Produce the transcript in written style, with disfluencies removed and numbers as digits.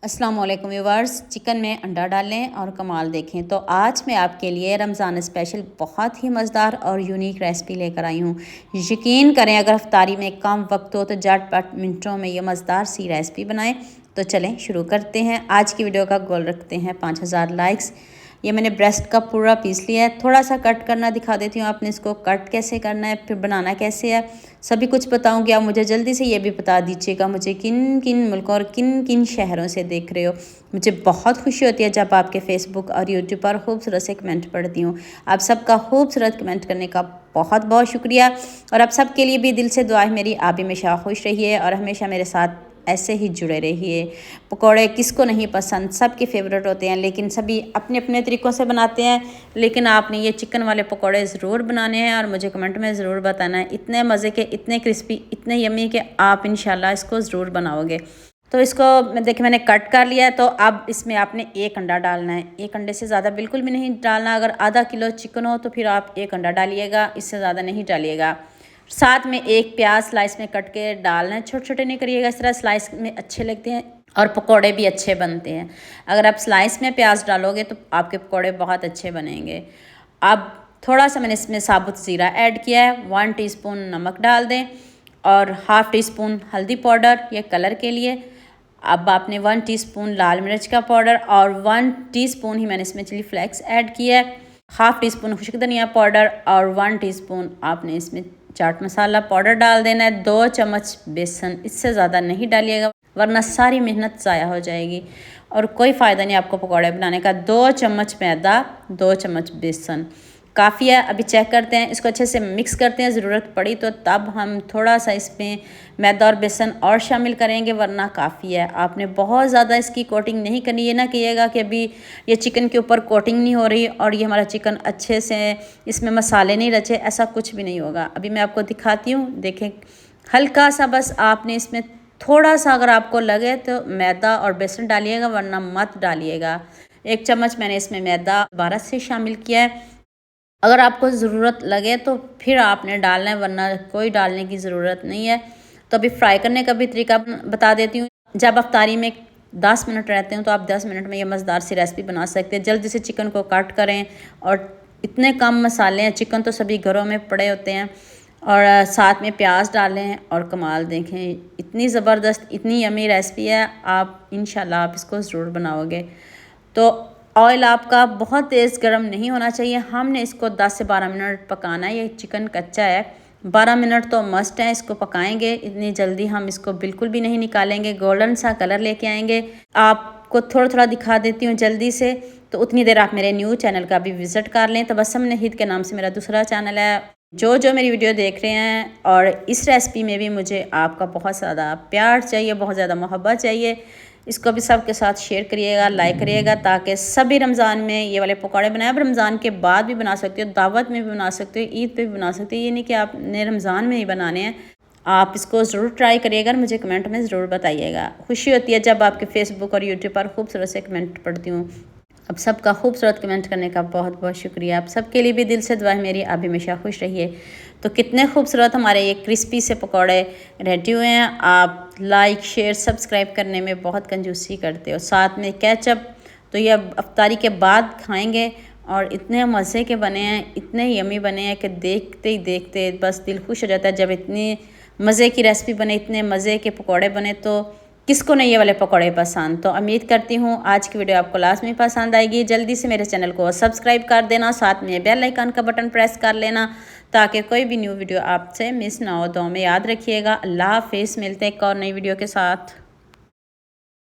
अस्सलाम वालेकुम viewers. Chicken में अंडा डालें और कमाल देखें। तो आज मैं आपके लिए रमज़ान स्पेशल बहुत ही मज़ेदार और यूनिक रेसिपी लेकर आई हूँ। यकीन करें अगर इफ्तारी में कम वक्त हो तो झटपट मिनटों में ये मज़ेदार सी रेसिपी बनाएं। तो चलें शुरू करते हैं। आज की वीडियो का गोल रखते हैं 5000 लाइक्स। ये मैंने ब्रेस्ट का पूरा पीस लिया है। थोड़ा सा कट करना दिखा देती हूँ आपने इसको कट कैसे करना है, फिर बनाना कैसे है, सभी कुछ बताऊँगी। आप मुझे जल्दी से ये भी बता दीजिएगा मुझे किन किन मुल्कों और किन किन शहरों से देख रहे हो। मुझे बहुत खुशी होती है जब आपके फेसबुक और यूट्यूब पर खूबसूरत से कमेंट पढ़ती हूँ। आप सबका खूबसूरत कमेंट करने का बहुत बहुत शुक्रिया। और आप सबके लिए भी दिल से दुआ है मेरी, आप हमेशा खुश रहिए और हमेशा मेरे साथ ऐसे ही जुड़े रहिए। पकौड़े किसको नहीं पसंद, सबके फेवरेट होते हैं, लेकिन सभी अपने अपने तरीक़ों से बनाते हैं। लेकिन आपने ये चिकन वाले पकौड़े ज़रूर बनाने हैं और मुझे कमेंट में ज़रूर बताना है। इतने मज़े के, इतने क्रिस्पी, इतने यम्मी कि आप इंशाल्लाह इसको ज़रूर बनाओगे। तो इसको देखिए मैंने कट कर लिया है। तो अब इसमें आपने एक अंडा डालना है। एक अंडे से ज़्यादा बिल्कुल भी नहीं डालना। अगर आधा किलो चिकन हो तो फिर आप एक अंडा डालिएगा, इससे ज़्यादा नहीं डालिएगा। साथ में एक प्याज स्लाइस में कट के डालना है। छोटे छोटे नहीं करिएगा, इस तरह स्लाइस में अच्छे लगते हैं और पकोड़े भी अच्छे बनते हैं। अगर आप स्लाइस में प्याज डालोगे तो आपके पकोड़े बहुत अच्छे बनेंगे। अब थोड़ा सा मैंने इसमें साबुत ज़ीरा ऐड किया है। 1 टीस्पून नमक डाल दें और हाफ़ टी स्पून हल्दी पाउडर, ये कलर के लिए। अब आपने 1 टीस्पून लाल मिर्च का पाउडर और 1 टीस्पून ही मैंने इसमें चिली फ्लेक्स ऐड किया है। हाफ़ टी स्पून खुश्क धनिया पाउडर और 1 टीस्पून आपने इसमें चाट मसाला पाउडर डाल देना है। 2 चम्मच बेसन, इससे ज़्यादा नहीं डालिएगा वरना सारी मेहनत ज़ाया हो जाएगी और कोई फ़ायदा नहीं आपको पकौड़े बनाने का। 2 चम्मच मैदा, 2 चम्मच बेसन काफ़ी है। अभी चेक करते हैं, इसको अच्छे से मिक्स करते हैं। ज़रूरत पड़ी तो तब हम थोड़ा सा इसमें मैदा और बेसन और शामिल करेंगे, वरना काफ़ी है। आपने बहुत ज़्यादा इसकी कोटिंग नहीं करनी। ये ना कहिएगा कि अभी ये चिकन के ऊपर कोटिंग नहीं हो रही और ये हमारा चिकन अच्छे से इसमें मसाले नहीं रचे, ऐसा कुछ भी नहीं होगा। अभी मैं आपको दिखाती हूँ, देखें हल्का सा बस आपने इसमें थोड़ा सा अगर आपको लगे तो मैदा और बेसन डालिएगा, वरना मत डालिएगा। 1 चम्मच मैंने इसमें मैदा दोबारा से शामिल किया है। अगर आपको ज़रूरत लगे तो फिर आपने डालना है, वरना कोई डालने की ज़रूरत नहीं है। तो अभी फ्राई करने का भी तरीका बता देती हूँ। जब अफ्तारी में 10 मिनट रहते हैं तो आप 10 मिनट में ये मज़ेदार सी रेसिपी बना सकते हैं। जल्दी से चिकन को कट करें और इतने कम मसाले हैं, चिकन तो सभी घरों में पड़े होते हैं, और साथ में प्याज डालें और कमाल देखें। इतनी ज़बरदस्त, इतनी यमी रेसिपी है, आप इंशाल्लाह आप इसको ज़रूर बनाओगे। तो ऑयल आपका बहुत तेज़ गर्म नहीं होना चाहिए। हमने इसको 10 से 12 मिनट पकाना है। ये चिकन कच्चा है, 12 मिनट तो मस्ट है। इसको पकाएंगे, इतनी जल्दी हम इसको बिल्कुल भी नहीं निकालेंगे। गोल्डन सा कलर लेके आएंगे। आपको थोड़ा थोड़ा दिखा देती हूँ जल्दी से, तो उतनी देर आप मेरे न्यू चैनल का भी विज़िट कर लें। तबस्सुम नहीद के नाम से मेरा दूसरा चैनल है। जो जो मेरी वीडियो देख रहे हैं, और इस रेसिपी में भी मुझे आपका बहुत ज़्यादा प्यार चाहिए, बहुत ज़्यादा मोहब्बत चाहिए। इसको भी सबके साथ शेयर करिएगा, लाइक करिएगा, ताकि सभी रमज़ान में ये वाले पकौड़े बनाए। आप रमज़ान के बाद भी बना सकते हो, दावत में भी बना सकते हो, ईद पे भी बना सकते हो। ये नहीं कि आपने रमज़ान में ही बनाने हैं। आप इसको ज़रूर ट्राई करिएगा और मुझे कमेंट में ज़रूर बताइएगा। खुशी होती है जब आपके फेसबुक और यूट्यूब पर खूबसूरत से कमेंट पढ़ती हूँ। अब सबका खूबसूरत कमेंट करने का बहुत बहुत शुक्रिया। आप सबके लिए भी दिल से दुआ है मेरी, आप हमेशा खुश रहिए। तो कितने खूबसूरत हमारे ये क्रिस्पी से पकौड़े रेडी हुए हैं। आप लाइक, शेयर, सब्सक्राइब करने में बहुत कंजूसी करते हो। साथ में केचप, तो ये अब अफ्तारी के बाद खाएंगे और इतने मज़े के बने हैं, इतने यमी बने हैं कि देखते ही देखते बस दिल खुश हो जाता है। जब इतनी मज़े की रेसिपी बने, इतने मज़े के पकौड़े बने, तो किसको नहीं ये वाले पकौड़े पसंद। तो उम्मीद करती हूँ आज की वीडियो आपको लास्ट में पसंद आएगी। जल्दी से मेरे चैनल को सब्सक्राइब कर देना, साथ में बेल आइकन का बटन प्रेस कर लेना, ताकि कोई भी न्यू वीडियो आपसे मिस ना हो। तो हमें याद रखिएगा। अल्लाह हाफिज़, मिलते हैं एक और नई वीडियो के साथ।